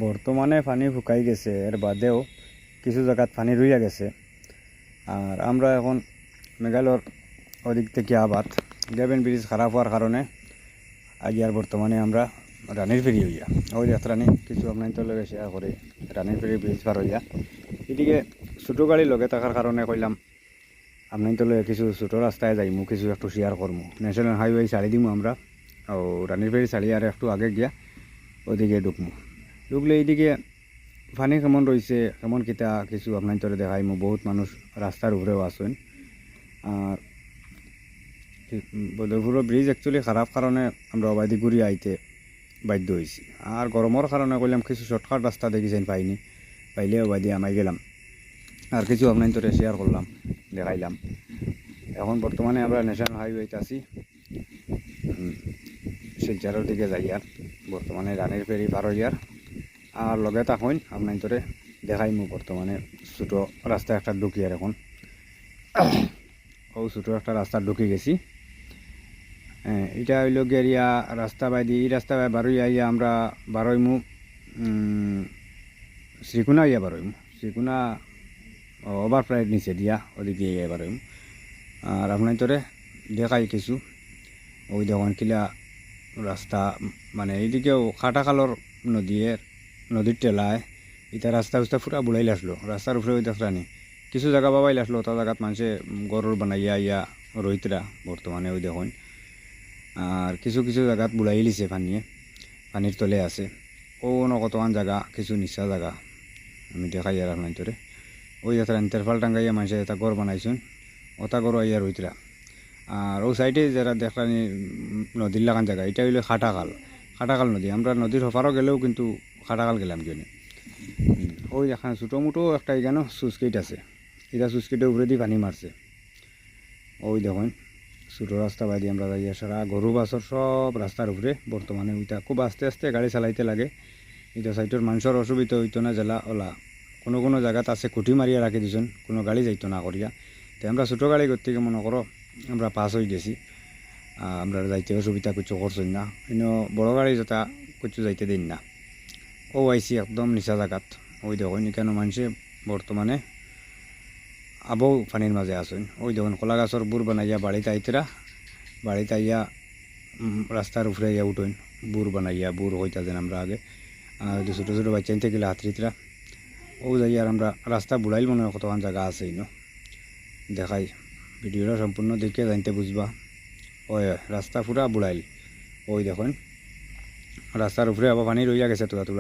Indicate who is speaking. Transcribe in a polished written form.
Speaker 1: বর্তমানে পানি শুকাই গেছে, এর বাদেও কিছু জায়গাত পানি রইয়া গেছে। আর আমরা এখন মেঘালয়র ওদিক থেকে আবার গেবেন ব্রিজ খারাপ হওয়ার কারণে আজ আর বর্তমানে আমরা রানীর ফেরি হইয়া ওই যাত্রানি কিছু আপনার তো লগে শেয়ার করে রানীর ফেরি ব্রিজ পার হইয়া এদিকে ছোটো গাড়ি লগে থাকার কারণে কইলাম আপনার তো লগে কিছু ছোটো রাস্তায় যাইমু, কিছু একটু শেয়ার করমু। ন্যাশনাল হাইওয়ে ছাড়ি দিমু আমরা, ও রানীর ফেরি ছাড়ি আর একটু আগে গিয়া ওদিকে ঢুকমু। ঢুকলে এইদিকে পানি কেমন রয়েছে কেমন কিতা কিছু আপনার তোরে দেখাইমু। বহুত মানুষ রাস্তার উপরেও আসেন। আর বদরপুর ব্রিজ অ্যাকচুয়ালি খারাপ কারণে আমরা অবাধি ঘুরি আইতে বাধ্য হয়েছি। আর গরমের কারণে কইলাম কিছু শর্টকাট রাস্তা দেখিছেন পাইনি, পাইলে অবাধি আমাই গেলাম আর কিছু আপনার তোরে শেয়ার করলাম, দেখাইলাম। এখন বর্তমানে আমরা ন্যাশনাল হাইওয়েতে আছি, শিলচরের দিকে যাই। আর বর্তমানে রানীর ফেরি পার হইয়ার আর লগে থাকুন আপনার তোরে দেখাইমু। বর্তমানে ছোটো রাস্তা একটা ঢুকি আর এখন ও ছোটো একটা রাস্তা ঢুকে গেছি। এটা হইল গেরিয়া রাস্তা বাইদি, এই রাস্তা বারোইয়া আইয়া আমরা বারোইমু শ্রীকুনা ইয়া বারোইমু, শ্রীকুনা ওভারফ্লাইট নিচে দিয়া ওদিকে ইয়ে বারোইমু। আর আপনার তোরে দেখাই কিছু ওই দেখুন কিলা রাস্তা, মানে এইদিকেও খাটাখালর নদীর টেলায় এটা রাস্তা উস্তা পুরা বুড়াইলে আসলো। রাস্তার উপরে ওই দেখলানি কিছু জায়গা বাবাইলে আসলো, ওটা জায়গাত মানুষে গরুর বানাইয়া ইয়া রইতরা বর্তমানে ওই দেখুন। আর কিছু কিছু জায়গাত বুড়াই লিছে পানির তলে আছে। ও কতখান জায়গা কিছু নিচা জায়গা আমি দেখাই আর আপনার তোরে ওই যাত্রা তেরফাল টাঙ্গাইয়া মানুষে এটা গড় বানাইছেন, ওটা গড় আইয়া রইতরা। আর ও সাইডে যারা দেখলানি নদীর লাগান জায়গা, এটা হইলো খাটাকাল নদী। আমরা নদীর হপারও গেলেও কিন্তু খাটাকাল গেলাম কিনে। ওই এখানে ছোটো মোটো একটা এখানে সুইচগেট আছে, এটা সুইচগেটের উপরে দিয়ে পানি মারছে। ওই দেখুন ছোটো রাস্তা বাইদি আমরা যাই, সারা গরু বাছর সব রাস্তার উপরে বর্তমানে ওইটা খুব আস্তে আস্তে গাড়ি চালাইতে লাগে। এটা সাইডের মানুষের অসুবিধা হইতো না, জেলা ওলা কোনো কোনো জায়গাত আছে খুঁটি মারিয়া রাখি দিয়েছেন, কোনো গাড়ি যাইতো না করিয়া। তো আমরা ছোটো গাড়ি করতে মনে করো আমরা পাস হয়ে গেছি, আমরা যাইতে অসুবিধা কিছু করছেন না। কিন্তু বড় গাড়ি যেটা কিছু যাইতে দিন না। ও আইসি একদম নিচা জায়গাত, ওই দেখুন কেন মানুষে বর্তমানে আবৌ পানির মাঝে আসেন। ওই দেখুন কলা গাছর বুর বানাইয়া বাড়িতে আইয়া রাস্তার উপরে ইয়া উঠেন বুর বানাইয়া, বুর হইতা যেন আমরা আগে ছোটো ছোটো বাচ্চা আনতে গেলে হাতরিতরা ও যাই। আর আমরা রাস্তা বুড়াইল মনে হয় কতক্ষণ জায়গা আছে ইনো দেখাই। ভিডিওটা সম্পূর্ণ দেখে জানতে বুঝবা। ওই রাস্তা পুরা বুড়াইল, ওই দেখুন রাস্তার উপরে আবার পানি রইয়া গেছে তোলা তোলা।